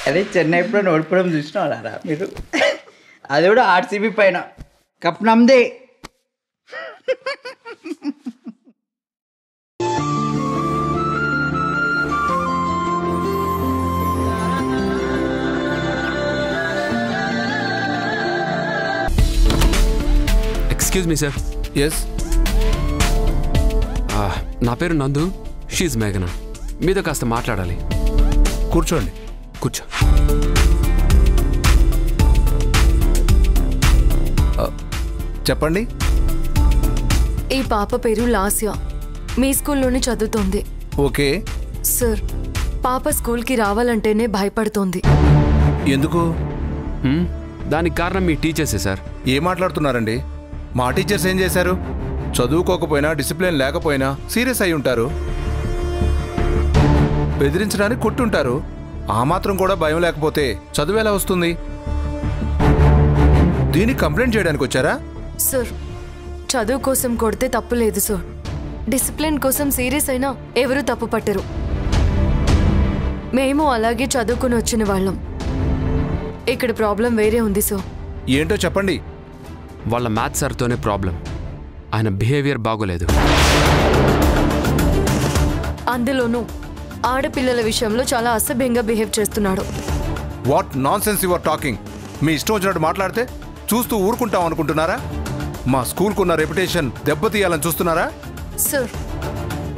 అదే చెన్నై ఎప్పుడో ఓడిపోవడం చూసినారా మీరు? అది కూడా ఆర్సీబీ పైన. కప్ నమ్దే. Excuse me sir. ఎస్, నా పేరు నందు, షీజ్ మేఘన. మీతో కాస్త మాట్లాడాలి. కూర్చోండి. కూర్చో. చెప్పండి. ఈ పాప పేరు లాస్య, మీ స్కూల్లోనే చదువుతోంది. ఓకే సార్, పాప స్కూల్కి రావాలంటేనే భయపడుతోంది. ఎందుకు? దానికి కారణం మీ టీచర్సే సార్. ఏం మాట్లాడుతున్నారండి? మా టీచర్స్ ఏం చేశారు? చదువుకోకపోయినా, డిసిప్లిన్ లేకపోయినా సీరియస్ అయి ఉంటారు. బెదిరించడానికి కొట్టుంటారు. ఆ మాత్రం కూడా భయం లేకపోతే చదువు ఎలా వస్తుంది? దీనికి కంప్లైంట్ చేయడానికి వచ్చారా? సార్, చదువు కోసం కొడితే తప్పు లేదు సార్. డిసిప్లిన్ కోసం సీరియస్ అయినా ఎవరూ తప్పు పట్టరు. మేము అలాగే చదువుకుని వచ్చిన వాళ్ళం. ఇక్కడ ప్రాబ్లం వేరే ఉంది సార్. ఏంటో చెప్పండి. వాళ్ళ మ్యాథ్స్ సార్తోనే ప్రాబ్లం. ఆయన బిహేవియర్ బాగోలేదు. అందులోనూ ఆడపిల్లల విషయంలో చాలా అసభ్యంగా బిహేవ్ చేస్తున్నాడు. What nonsense your talking? మీ ఇష్టం వచ్చినట్టు మాట్లాడితే చూస్తూ ఊరుకుంటాం అనుకుంటున్నారా? మా స్కూల్కున్న రెప్యుటేషన్ దెబ్బతీయాలని చూస్తున్నారా? సార్,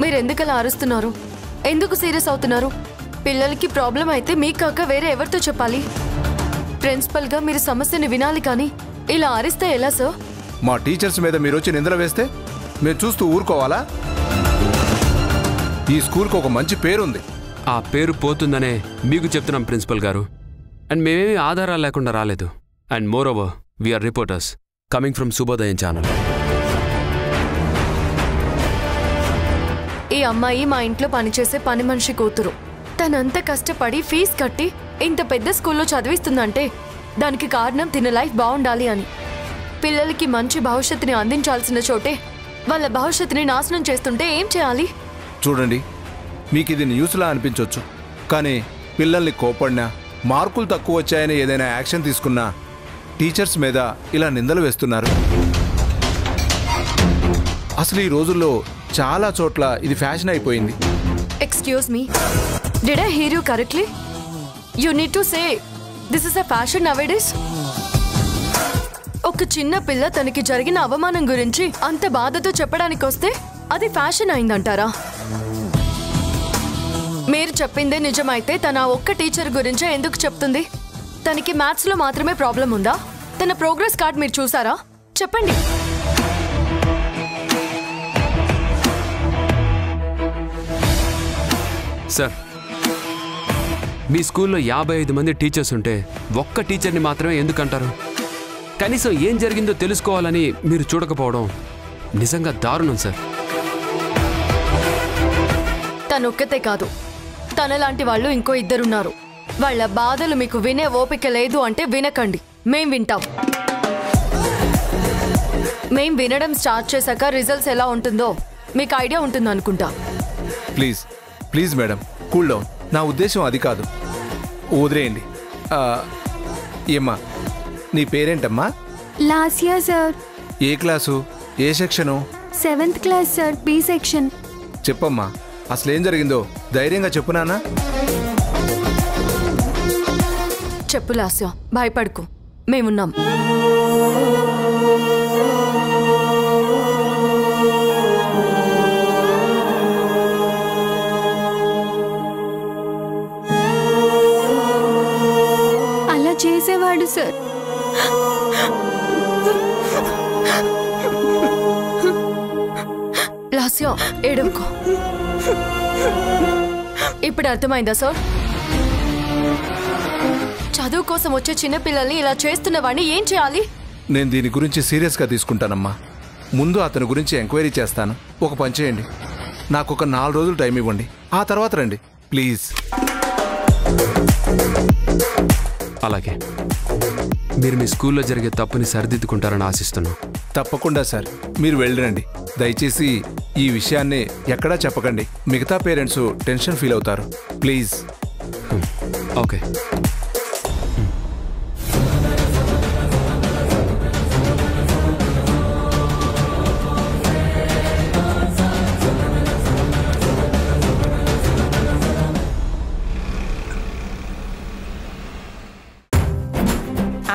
మీరు ఎందుకలా అరుస్తున్నారు? ఎందుకు సీరియస్ అవుతున్నారు? పిల్లలకి ప్రాబ్లం అయితే మీకు కాక వేరే ఎవరితో చెప్పాలి? ప్రిన్సిపల్గా మీరు సమస్యని వినాలి, కానీ ఇలా అరిస్తే ఎలా సార్? మా టీచర్స్ మీద మీరు వచ్చి నిందలు వేస్తే మేము చూస్తూ ఊరుకోవాలా? ఈ స్కూల్కి ఒక మంచి పేరుంది. ఆ పేరు పోతుందనే మీకు చెప్తున్నాం ప్రిన్సిపల్ గారు. అండ్ మేమేమీ ఆధారాలు లేకుండా రాలేదు. And moreover, we are reporters coming from Shubhodayam channel. ఈ అమ్మాయి మా ఇంట్లో పనిచేసే పని మనిషి కూతురు. తనంత కష్టపడి ఫీజు కట్టి ఇంత పెద్ద స్కూల్లో చదివిస్తుందంటే దానికి కారణం తిన లైఫ్ బాగుండాలి అని. పిల్లలకి మంచి భవిష్యత్తుని అందించాల్సిన చోటే వాళ్ళ భవిష్యత్తుని నాశనం చేస్తుంటే ఏం చేయాలి? చూడండి, మీకు ఇది న్యూస్లా అనిపించవచ్చు, కానీ పిల్లల్ని కోపడినా, మార్కులు తక్కువ వచ్చాయని ఏదైనా యాక్షన్ తీసుకున్నా టీచర్స్ మీద ఇలా నిందలు వేస్తున్నారు. అసలు ఈ రోజుల్లో చాలా చోట్ల ఇది ఫ్యాషన్ అయిపోయింది. Excuse me, did I here you correctly? You need to say this is a fashion nowadays. ఒక చిన్న పిల్ల తనకి జరిగిన అవమానం గురించి అంత బాధతో చెప్పడానికి వస్తే అది ఫ్యాషన్ అయిందంటారా? మీరు చెప్పిందే నిజమైతే తన ఒక్క టీచర్ గురించే ఎందుకు చెప్తుంది? తనకి మ్యాథ్స్లో మాత్రమే ప్రాబ్లం ఉందా? తన ప్రోగ్రెస్ కార్డ్ మీరు చూసారా? చెప్పండి. సార్, మీ స్కూల్లో 55 మంది టీచర్స్ ఉంటే ఒక్క టీచర్ని మాత్రమే ఎందుకంటారు? కనీసం ఏం జరిగిందో తెలుసుకోవాలని మీరు చూడకపోవడం నిజంగా దారుణం సార్. తనొక్కతే కాదు, తనలాంటి వాళ్ళు ఇంకో ఇద్దరున్నారు. వాళ్ళ బాధలు మీకు వినే ఓపిక లేదు అంటే వినకండి, మేం వింటాం. మేం వినడం స్టార్ట్ చేశాక రిజల్ట్స్ ఎలా ఉంటుందో మీకు ఐడియా ఉంటుంది అనుకుంటా. Please please madam, cool down. నా ఉద్దేశం అది కాదు, వదిలేయండి. ఏమ్మా, నీ పేరేంటమ్మా? లాస్యా సార్. ఏ క్లాసు, ఏ section? 7th class sir, B section. చెప్పమ్మా, అసలేం జరిగిందో ధైర్యంగా చెప్పు నాన్న. చెప్పు లాస్య, భయపడుకో, మేమున్నాం. అలా చేసేవాడు సార్. లాస్య, ఏడవకో. ఇప్పుడు అర్థమైందా సార్? చదువు కోసం వచ్చే చిన్నపిల్లల్ని ఇలా చేస్తున్న వాడిని ఏం చేయాలి? నేను దీని గురించి సీరియస్గా తీసుకుంటానమ్మా. ముందు అతని గురించి ఎంక్వైరీ చేస్తాను. ఒక పని చేయండి, నాకు ఒక 4 రోజులు టైం ఇవ్వండి, ఆ తర్వాత రండి ప్లీజ్. అలాగే, మీరు మీ స్కూల్లో జరిగే తప్పుని సరిదిద్దుకుంటారని ఆశిస్తున్నాం. తప్పకుండా సార్, మీరు వెళ్ళిరండి. దయచేసి ఈ విషయాన్ని ఎక్కడా చెప్పకండి. మిగతా పేరెంట్స్ టెన్షన్ ఫీల్ అవుతారు. ప్లీజ్. ఓకే.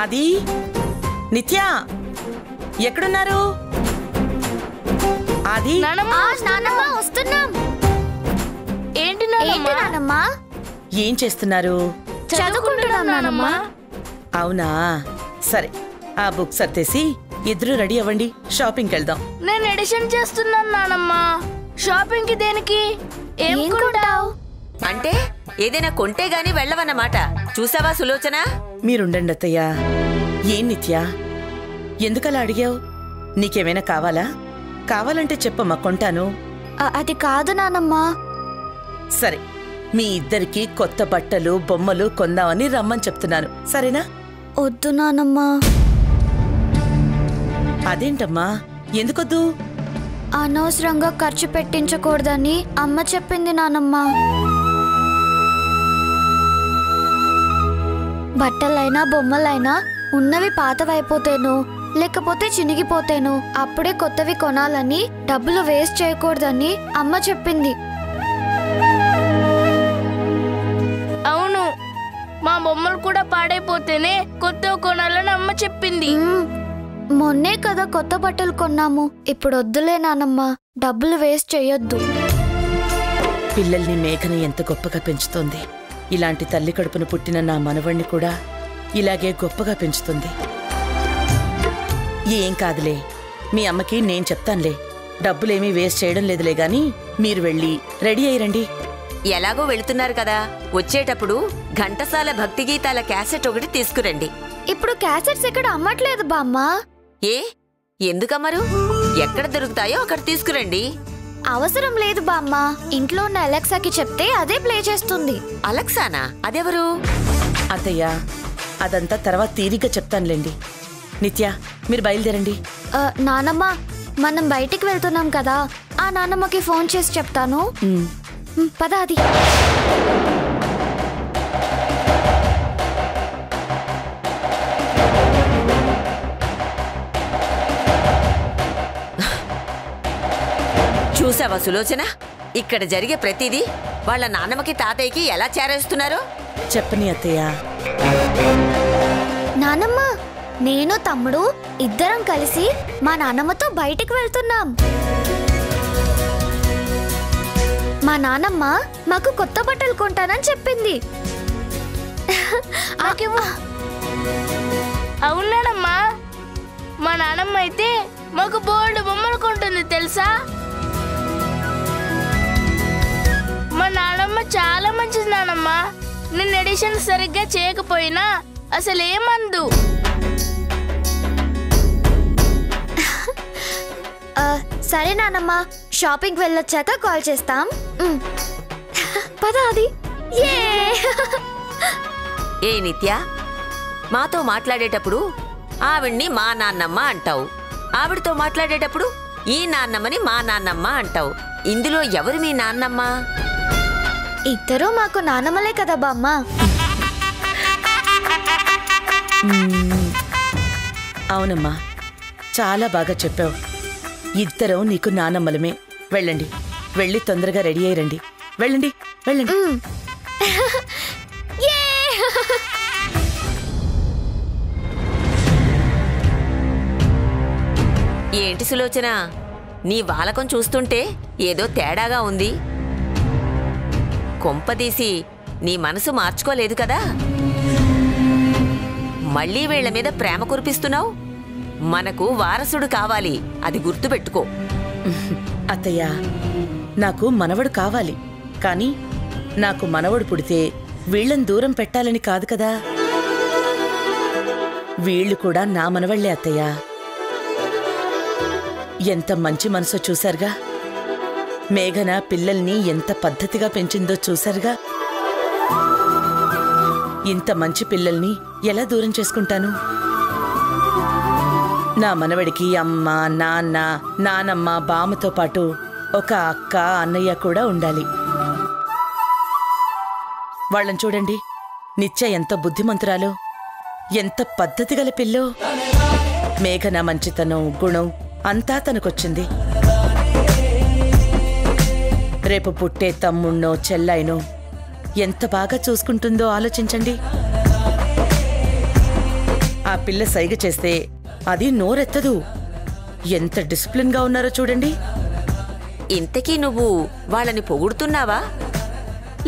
అది నిత్య ఎక్కడున్నారు? అది వస్తున్నాం. ఏంటి నానమ్మా? ఏం చేస్తున్నారు? చదువుకుంటున్నాం నానమ్మా. అవునా, సరే. ఆ బుక్ సర్దేసి ఇద్దరు రెడీ అవ్వండి, షాపింగ్కి వెళ్దాం. నేను ఎడిషన్ చేస్తున్నాను నానమ్మా. షాపింగ్ కి దేనికి? ఏం కొంటావు? అంటే ఏదైనా కొంటే గాని వెళ్ళవన్నమాట. చూసావా సులోచన? మీరుండండి అత్తయ్య. ఏం నిత్య, ఎందుకలా అడిగావు? నీకేమైనా కావాలా? కావాలంటే చెప్పమ్మా, కొంటాను. అది కాదు నానమ్మా. సరే, మీ ఇద్దరికి కొత్త బట్టలు బొమ్మలు కొందామని రమ్మని చెప్తున్నాను, సరేనా? వద్దు నానమ్మా. అదేంటమ్మా, ఎందుకొద్దు? అనవసరంగా ఖర్చు పెట్టించకూడదని అమ్మ చెప్పింది నానమ్మా. బట్టలైనా బొమ్మలైనా ఉన్నవి పాతవైపోతేను, లేకపోతే చినిగిపోతేను అప్పుడే కొత్తవి కొనాలని, డబ్బులు వేస్ట్ చేయకూడదని అమ్మ చెప్పింది. అవును, మా బొమ్మలు కూడా పాడైపోతేనే కొత్త కొనాలని అమ్మ చెప్పింది. మొన్నే కదా కొత్త బట్టలు కొన్నాము. ఇప్పుడు వద్దులే నానమ్మా, డబ్బులు వేస్ట్ చేయొద్దు. పిల్లల్ని మేఘన ఎంత గొప్పగా పెంచుతోంది. ఇలాంటి తల్లి కడుపును పుట్టిన నా మనవణ్ణి కూడా ఇలాగే గొప్పగా పెంచుతుంది. ఏం కాదులే, మీ అమ్మకి నేను చెప్తానులే. డబ్బులేమీ వేస్ట్ చేయడం లేదులే గాని మీరు వెళ్ళి రెడీ అయ్యిరండి. ఎలాగో వెళుతున్నారు కదా, వచ్చేటప్పుడు ఘంటసాల భక్తి గీతాల క్యాసెట్ ఒకటి తీసుకురండి. ఇప్పుడు క్యాసెట్స్ ఎక్కడ అమ్మట్లేదు బామ్మ. ఏ ఎందుకమ్మరు? ఎక్కడ దొరుకుతాయో అక్కడ తీసుకురండి. అవసరం లేదు బామ్మ, ఇంట్లో ఉన్న అలెక్సాకి చెప్తే అదే ప్లే చేస్తుంది. అలెక్సానా? అదెవరు? అత్తయ్య, అదంతా తర్వాత తీరిగ్గా చెప్తానులేండి. నిత్య, మీరు బయలుదేరండి. నానమ్మ, మనం బయటికి వెళ్తున్నాం కదా, ఆ నానమ్మకి ఫోన్ చేసి చెప్తాను. పద అది. చూసావా సులోచన, ఇక్కడ జరిగే ప్రతిదీ వాళ్ళ నాన్నమ్మకి తాతయ్యకి ఎలా చేరేస్తున్నారో. చెప్పని అత్తయ్య. నానమ్మ, నేను తమ్ముడు ఇద్దరం కలిసి మా నానమ్మతో బయటికి వెళ్తున్నాం. మా నానమ్మ మాకు కొత్త బట్టలు కొంటానని చెప్పింది. అవునానమ్మా, మా నానమ్మ అయితే మాకు బోల్డ్ బొమ్మలు కొంటుంది తెలుసా. మా నానమ్మ చాలా మంచిది నానమ్మ. నేను ఎడిషన్ సరిగ్గా చేయకపోయినా అసలేమందు. సరే నానమ్మ, షాపింగ్ వెళ్ళొచ్చాక కాల్ చేస్తాం. పద అది. ఏ నిత్య, మాతో మాట్లాడేటప్పుడు ఆవిడ్ని మా నాన్నమ్మ అంటావు, ఆవిడతో మాట్లాడేటప్పుడు ఈ నాన్నమ్మని మా నాన్నమ్మ అంటావు. ఇందులో ఎవరు మీ నాన్నమ్మ? ఇద్దరూ మాకు నానమ్మలే కదా బామ్మ. అవునమ్మా, చాలా బాగా చెప్పావు. ఇద్దరం నీకు నానమ్మలమే. వెళ్ళండి, వెళ్ళి తొందరగా రెడీ అయ్యిరండి. వెళ్ళండి వెళ్ళండి. ఏంటి సులోచన, నీ వాలకం చూస్తుంటే ఏదో తేడాగా ఉంది. కొంపదీసి నీ మనసు మార్చుకోలేదు కదా? మళ్ళీ వీళ్ల మీద ప్రేమ కురిపిస్తున్నావు. మనకు వారసుడు కావాలి, అది గుర్తుపెట్టుకో. అత్తయ్య, నాకు మనవడు కావాలి, కానీ నాకు మనవడు పుడితే వీళ్ళని దూరం పెట్టాలని కాదు కదా. వీళ్ళు కూడా నా మనవళ్లే అత్తయ్య. ఎంత మంచి మనసో చూశారుగా. మేఘన పిల్లల్ని ఎంత పద్ధతిగా పెంచిందో చూశారుగా. ఇంత మంచి పిల్లల్ని ఎలా దూరం చేసుకుంటాను? నా మనవడికి అమ్మ, నాన్న, నానమ్మ, బామ్మతో పాటు ఒక అక్క, అన్నయ్య కూడా ఉండాలి. వాళ్ళని చూడండి, నిత్య ఎంత బుద్ధిమంతురాలో, ఎంత పద్ధతి గల పిల్లో. మేఘన మంచితనం, గుణం అంతా తనకొచ్చింది. రేపు పుట్టే తమ్ముణ్ణో చెల్లాయినో ఎంత బాగా చూసుకుంటుందో ఆలోచించండి. ఆ పిల్ల సైగ చేస్తే అది నోరెత్తదు. ఎంత డిసిప్లిన్ గా ఉన్నారో చూడండి. ఇంతకీ నువ్వు వాళ్ళని పొగుడుతున్నావా,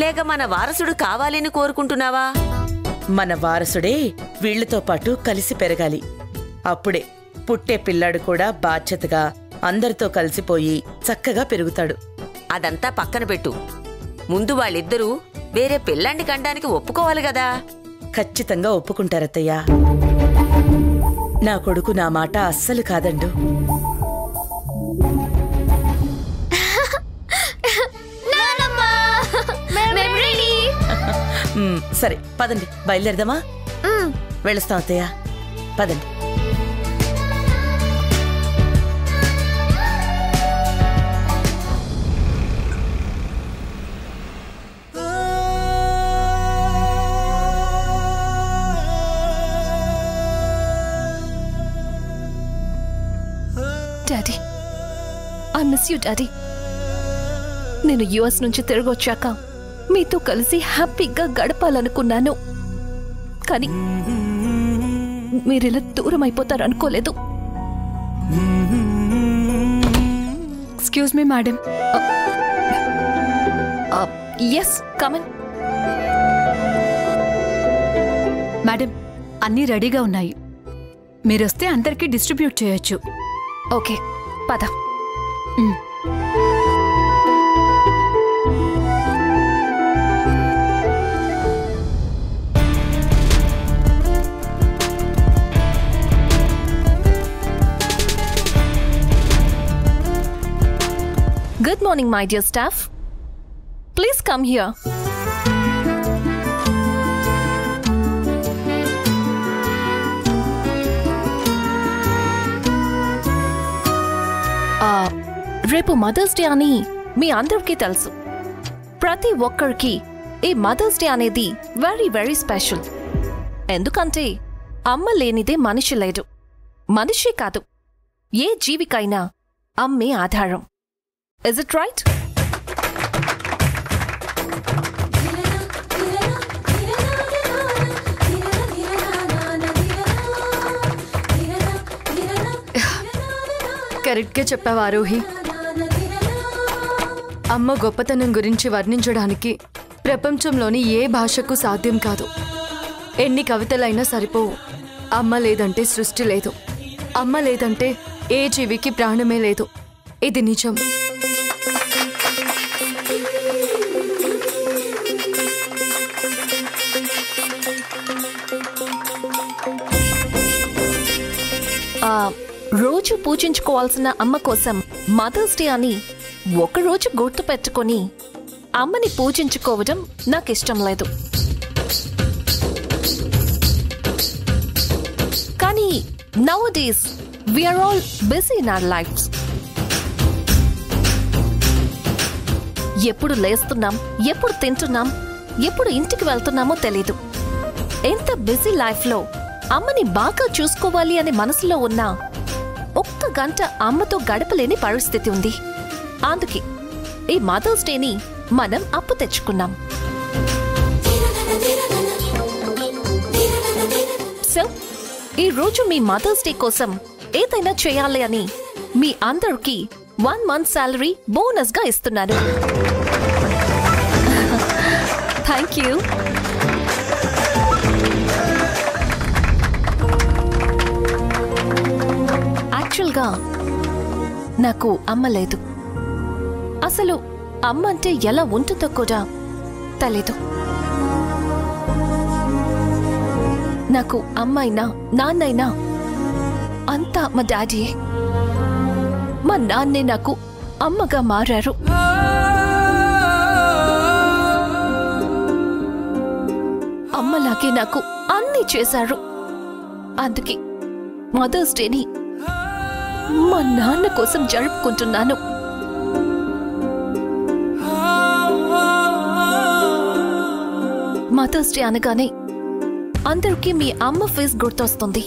లేక మన వారసుడు కావాలని కోరుకుంటున్నావా? మన వారసుడే వీళ్లతో పాటు కలిసి పెరగాలి. అప్పుడే పుట్టే పిల్లాడు కూడా బాధ్యతగా అందరితో కలిసిపోయి చక్కగా పెరుగుతాడు. అదంతా పక్కన పెట్టు. ముందు వాళ్ళిద్దరూ వేరే పిల్లాన్ని కండానికి ఒప్పుకోవాలి కదా. ఖచ్చితంగా ఒప్పుకుంటారత్తయ్యా. నా కొడుకు నా మాట అస్సలు కాదండు. సరే పదండి, బయలుదేరదామా? వెళ్ళొస్తాం అత్తయ్య, పదండి. Daddy, I miss you daddy. నేను యుఎస్ నుంచి తిరిగి వచ్చాక మీతో కలిసి హ్యాపీగా గడపాలనుకున్నాను, కానీ మీరిలా దూరం అయిపోతారు అనుకోలేదు. Excuse me madam. Yes, come on. Madam, అన్నీ రెడీగా ఉన్నాయి. మీరొస్తే అందరికీ డిస్ట్రిబ్యూట్ చేయొచ్చు. ఓకే, పద. Good morning, my dear staff. Please come here. రేపు మదర్స్ డే అని మీ అందరికీ తెలుసు. ప్రతి ఒక్కరికి ఈ మదర్స్ డే అనేది వెరీ వెరీ స్పెషల్. ఎందుకంటే అమ్మ లేనిదే మనిషి లేడు. మనిషి కాదు, ఏ జీవికైనా అమ్మే ఆధారం. Is it right? కరెక్ట్గా చెప్పావా ఆరోహి. అమ్మ గొప్పతనం గురించి వర్ణించడానికి ప్రపంచంలోని ఏ భాషకు సాధ్యం కాదు. ఎన్ని కవితలైనా సరిపోవు. అమ్మ లేదంటే సృష్టి లేదు. అమ్మ లేదంటే ఏ జీవికి ప్రాణమే లేదు. ఇది నిజం. రోజు పూజించుకోవాల్సిన అమ్మ కోసం మదర్స్ డే అని ఒకరోజు గుర్తు పెట్టుకొని అమ్మని పూజించుకోవడం నాకిష్టం లేదు. కానీ nowadays we are all busy in our lives. ఎప్పుడు లేస్తున్నాం, ఎప్పుడు తింటున్నాం, ఎప్పుడు ఇంటికి వెళ్తున్నామో తెలీదు. ఎంత బిజీ లైఫ్లో అమ్మని బాగా చూసుకోవాలి అనే మనసులో ఉన్నా ఒక్క గంట అమ్మతో గడపలేని పరిస్థితి ఉంది. అందుకే ఈ మదర్స్ డేని మనం అప్పు తెచ్చుకున్నాం. సో ఈ రోజు మీ మదర్స్ డే కోసం ఏదైనా చేయాలి అని మీ అందరికీ 1 month సాలరీ బోనస్ గా ఇస్తున్నాను. Thank you. యాక్చువల్గా నాకు అమ్మ లేదు. అసలు అమ్మ అంటే ఎలా ఉంటుందో కూడా తెలీదు. నాకు అమ్మైనా నాన్నైనా అంతా మా డాడీయే. మా నాన్నే నాకు అమ్మగా మారారు. అమ్మలాగే నాకు అన్నీ చేశారు. అందుకే మదర్స్ డేని మా నాన్న కోసం జరుపుకుంటున్నాను. మదర్స్ డే అనగానే అందరికీ మీ అమ్మ ఫేస్ గుర్తొస్తుంది,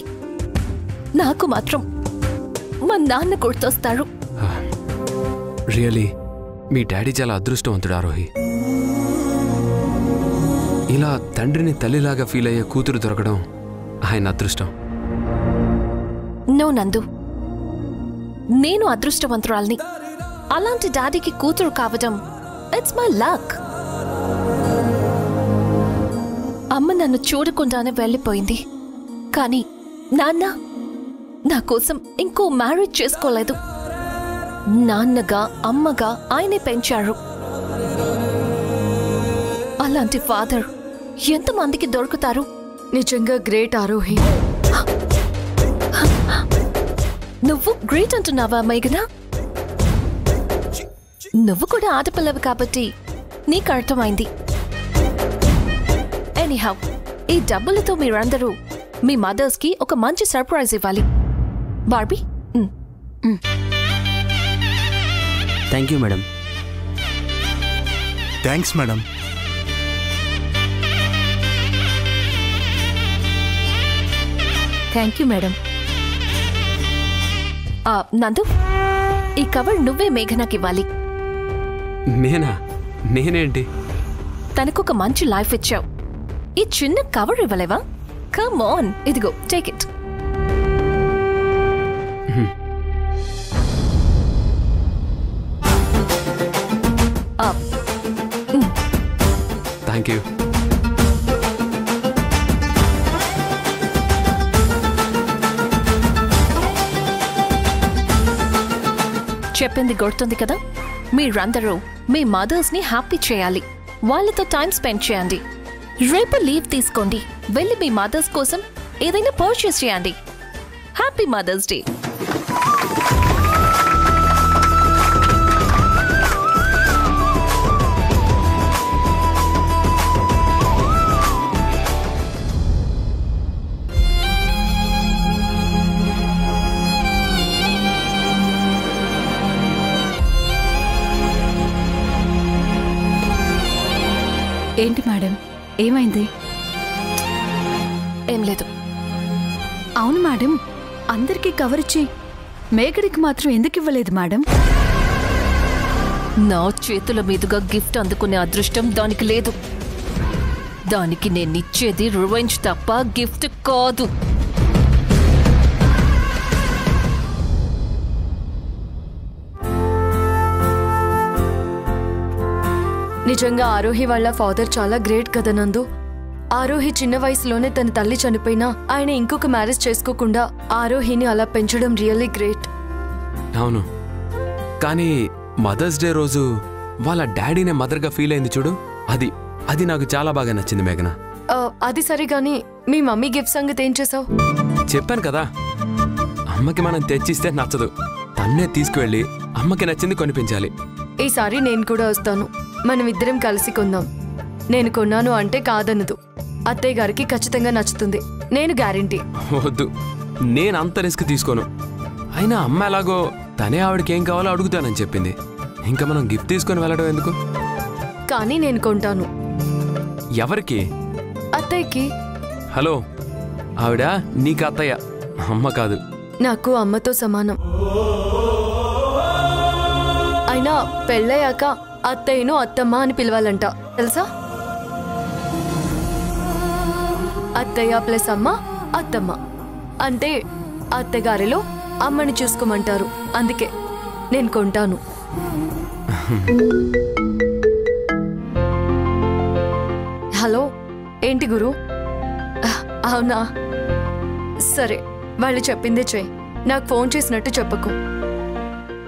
నాకు మాత్రం మా నాన్న గుర్తొస్తారు. రియలీ మీ డాడీ చాలా అదృష్టవంతుడు ఆరోహి. ఇలా తండ్రిని తల్లిలాగా ఫీల్ అయ్యే కూతురు దొరకడం ఆయన అదృష్టం. నో నందు, నేను అదృష్టవంతురాల్ని. అలాంటి డాడీకి కూతురు కావడం ఇట్స్ మై లక్. అమ్మ నన్ను చూడకుండానే వెళ్ళిపోయింది, కానీ నాన్న నా కోసం ఇంకో మ్యారేజ్ చేసుకోలేదు. నాన్నగా అమ్మగా ఆయనే పెంచారు. అలాంటి ఫాదర్ ఎంతమందికి దొరుకుతారు? నిజంగా గ్రేట్ ఆరోహి. నువ్వు గ్రేట్ అంటున్నావా మేఘనా? నువ్వు కూడా ఆడపిల్లవి కాబట్టి నీకు అర్థమైంది. ఎనీహౌ, ఈ డబ్బులతో మీరందరూ మీ మదర్స్ కి ఒక మంచి సర్ప్రైజ్ ఇవ్వాలి. Barbie, thank you madam. Thanks madam. Thank you madam. నందు, ఈ కవర్ నువ్వే మేఘనాకి ఇవ్వాలి. నేనేంటి? తనకొక మంచి లైఫ్ ఇచ్చావు, ఈ చిన్న కవర్ ఇవ్వలేవా? కమ్ ఆన్, ఇదిగో టేక్ ఇట్. Thank you. చెప్పింది గుర్తుంది కదా? మీరందరూ మీ మదర్స్ ని హ్యాపీ చేయాలి, వాళ్ళతో టైం స్పెండ్ చేయండి. రేపు లీవ్ తీసుకోండి, వెళ్ళి మీ మదర్స్ కోసం ఏదైనా పర్చేస్ చేయండి. Happy mothers day. ఏంటి మేడం, ఏమైంది? ఏం లేదు. అవును మేడం, అందరికీ కవర్ ఇచ్చి మేఘడికి మాత్రం ఎందుకు ఇవ్వలేదు మేడం? నా చేతుల మీదుగా గిఫ్ట్ అందుకునే అదృష్టం దానికి లేదు. దానికి నేనిచ్చేది రివెంజ్ తప్ప గిఫ్ట్ కాదు. నిజంగా ఆరోహి వాళ్ళ ఫాదర్ చాలా గ్రేట్ కదా నందు. ఆరోహి చిన్న వయసులోనే తన తల్లి చనిపోయినా ఆయన ఇంకొక మ్యారేజ్ చేసుకోకుండా ఆరోహిని అలా పెంచడం రియల్లీ గ్రేట్. అవును, కానీ మదర్స్ డే రోజు వాళ్ళ డాడీనే మదర్గా ఫీల్ అయింది చూడు, అది నాకు చాలా బాగా నచ్చింది మేఘనా. అది సరే గాని మీ మమ్మీ గిఫ్ట్ సంగతి ఏం చేసావు? చెప్పాను కదా, అమ్మకి మనం తెచ్చిస్తే నచ్చదు, తన్నే తీసుకువెళ్ళి అమ్మకి నచ్చింది కొనిపించాలి. ఈసారి నేను కూడా వస్తాను, మనం ఇద్దరం కలిసి కొందాం. నేను కొన్నాను అంటే కాదన్నదు, అత్తయ్య గారికి ఖచ్చితంగా నచ్చుతుంది, నేను గ్యారెంటీ. వద్దు, నేను అంత రిస్క్ తీసుకోను. అయినా అమ్మ ఎలాగో తనే ఆవిడకి ఏం కావాలో అడుగుతానని చెప్పింది, ఇంకా మనం గిఫ్ట్ తీసుకొని వెళ్ళడం ఎందుకు? కానీ నేను కొంటాను. ఎవరికి? అత్తయ్యకి. హలో, ఆవిడ నీకు అత్తయ్య, అమ్మ కాదు. నాకు అమ్మతో సమానం. అయినా పెళ్ళయ్యాక అత్తయ్యను అత్తమ్మ అని పిలవాలంట, తెలుసా? అత్తయ్య ప్లస్ అమ్మ అత్తమ్మ అంటే అత్తగారిలో అమ్మని చూసుకోమంటారు. అందుకే నేను కొంటాను. హలో, ఏంటి గురు? అవునా, సరే, వాళ్ళు చెప్పిందే చెయ్యి, నాకు ఫోన్ చేసినట్టు చెప్పకు.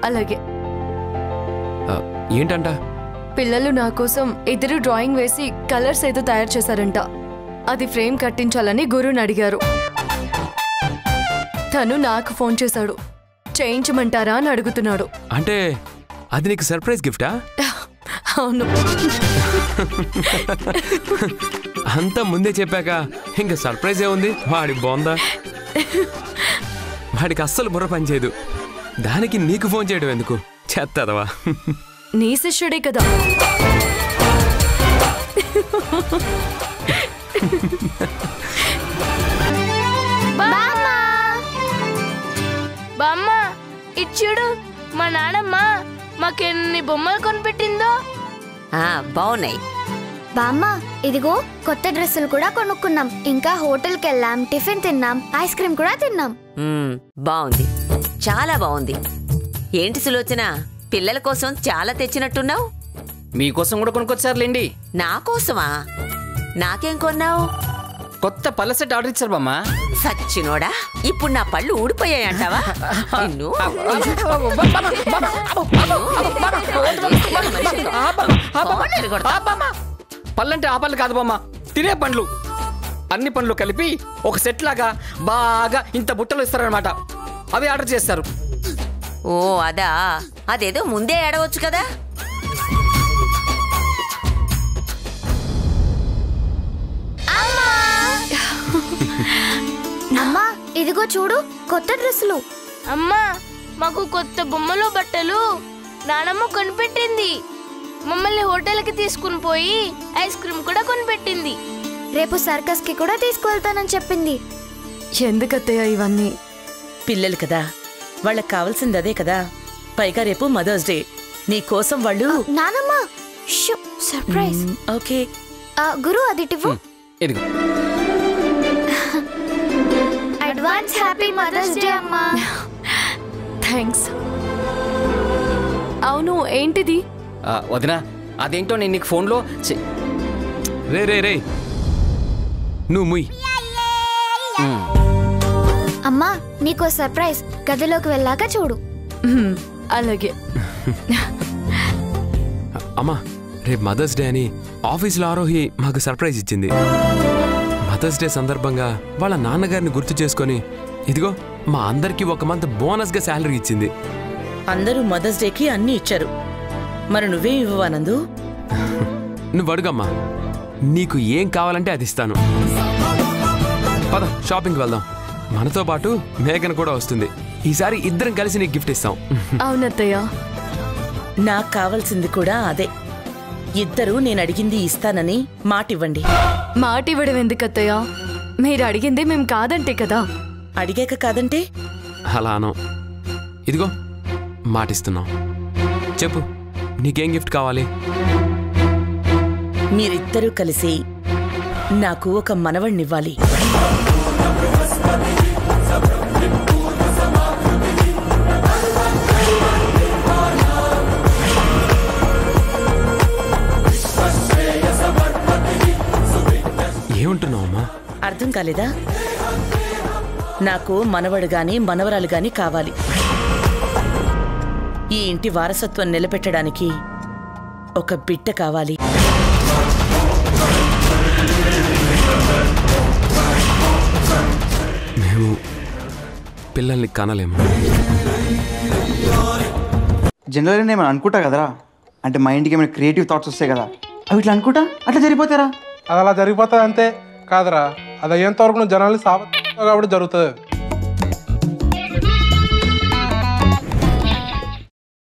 అలాగే. ఏంటంట? పిల్లలు నా కోసం ఇద్దరు డ్రాయింగ్ వేసి కలర్స్ ఏదో తయారు చేశారంట. అది ఫ్రేమ్ కట్టించాలని గురుని అడిగారు. తను నాకు ఫోన్ చేశాడు, చేయించమంటారా అని అడుగుతున్నాడు. అంటే అది నీకు సర్ప్రైజ్ గిఫ్టా? అవును. అంతా ముందే చెప్పాక ఇంకా సర్ప్రైజ్ ఏముంది? వాడి బోందా, వాడికి అస్సలు బుర్ర పనిచేయదు, దానికి నీకు ఫోన్ చేయడం ఎందుకు? చేత్తదవా. నీ శిష్యుడే కదా. బామ్మ ఇచ్చుడు మా నానమ్మ మాకెన్ని బొమ్మలు కొనిపెట్టిందో. బాగున్నాయి బామ్మ. ఇదిగో కొత్త డ్రెస్సులు కూడా కొనుక్కున్నాం. ఇంకా హోటల్కి వెళ్ళాం, టిఫిన్ తిన్నాం, ఐస్ క్రీమ్ కూడా తిన్నాం. బాగుంది, చాలా బాగుంది. ఏంటి సులోచన, పిల్లల కోసం చాలా తెచ్చినట్టున్నావు? మీకోసం కూడా కొనుక్కొచ్చారులేండి. నా కోసమా? నాకేం కొన్నావు? కొత్త పళ్ళ సెట్ ఆర్డర్ ఇచ్చారు బామ్మ. సచ్చినోడా, ఇప్పుడు నా పళ్ళు ఊడిపోయాయంటావా? పళ్ళంటే ఆ పళ్ళు కాదు బామ్మ, తినే పండ్లు. అన్ని పండ్లు కలిపి ఒక సెట్ లాగా బాగా ఇంత బుట్టలు ఇస్తారనమాట. అవి ఆర్డర్ చేస్తారు. ఓ అదా, అదేదో ముందే ఏడవచ్చు కదా. అమ్మా ఇదిగో చూడు, కొత్త డ్రెస్సులు. అమ్మా మాకు కొత్త బొమ్మలు బట్టలు నానమ్మ కొనిపెట్టింది. మమ్మల్ని హోటల్కి తీసుకుని పోయి ఐస్ క్రీమ్ కూడా కొనిపెట్టింది. రేపు సర్కస్ కి కూడా తీసుకువెళ్తానని చెప్పింది. ఎందుకత్తయ్య ఇవన్నీ? పిల్లలు కదా, వాళ్ళకి కావాల్సింది అదే కదా. పైగా రేపు మదర్స్ డే. నీ కోసం వాళ్ళు. నానమ్మ సర్ప్రైజ్. ఓకే గురు అది టివ్వు. ఇదిగో అడ్వాన్స్ హ్యాపీ మదర్స్ డే అమ్మా. థ్యాంక్స్. అవును ఏంటిది? వదినా, అదేంటో నేను నీకు ఫోన్లో రే రే రే నువ్వు ముయ్. అమ్మా నీకో సర్ప్రైజ్, గదిలోకి వెళ్ళాక చూడు. అలాగే. అమ్మా రేపు మదర్స్ డే అని ఆఫీస్లో ఆరోహి మాకు సర్ప్రైజ్ ఇచ్చింది. మదర్స్ డే సందర్భంగా వాళ్ళ నాన్నగారిని గుర్తు చేసుకొని ఇదిగో మా అందరికి ఒక మంత్ బోనస్గా శాలరీ ఇచ్చింది. అందరూ మదర్స్ డేకి అన్ని ఇచ్చారు, మరి నువ్వేం ఇవ్వవానందు? నువ్వు అడుగమ్మా, నీకు ఏం కావాలంటే అది ఇస్తాను. పద షాపింగ్కి వెళ్దాం. మనతో పాటు మేఘన కూడా వస్తుంది. ఈసారి ఇద్దరం కలిసి నీకు గిఫ్ట్ ఇస్తాం. అవునత్తయ్య. నాకు కావాల్సింది కూడా అదే. ఇద్దరూ నేను అడిగింది ఇస్తానని మాటివ్వండి. మాటివ్వడం ఎందుకత్తయ్య? మీరు అడిగింది మేము కాదంటే కదా. అడిగాక కాదంటే అలా అనం. ఇదిగో మాటిస్తున్నాం. చెప్పు, నీకేం గిఫ్ట్ కావాలి? మీరిద్దరూ కలిసి నాకు ఒక మనవణ్ణివ్వాలి. ఏమంటున్నావమ్మా? అర్థం కాలేదా? నాకు మనవడు గాని మనవరాలు గాని కావాలి. ఈ ఇంటి వారసత్వం నిలబెట్టడానికి ఒక బిడ్డ కావాలి. మేము పిల్లల్ని కనలేము. జనరల్గా నేను అనుకుంటా కదరా, అంటే మైండ్కి ఏమైనా క్రియేటివ్ థాట్స్ వస్తాయి కదా, అవి ఇట్లా అనుకుంటా అట్లా జరిగిపోతారా? అది అలా జరిగిపోతుంది అంతే కాదురా. అది అయ్యేంత వరకు నువ్వు జనాలు కాబట్టి జరుగుతుంది.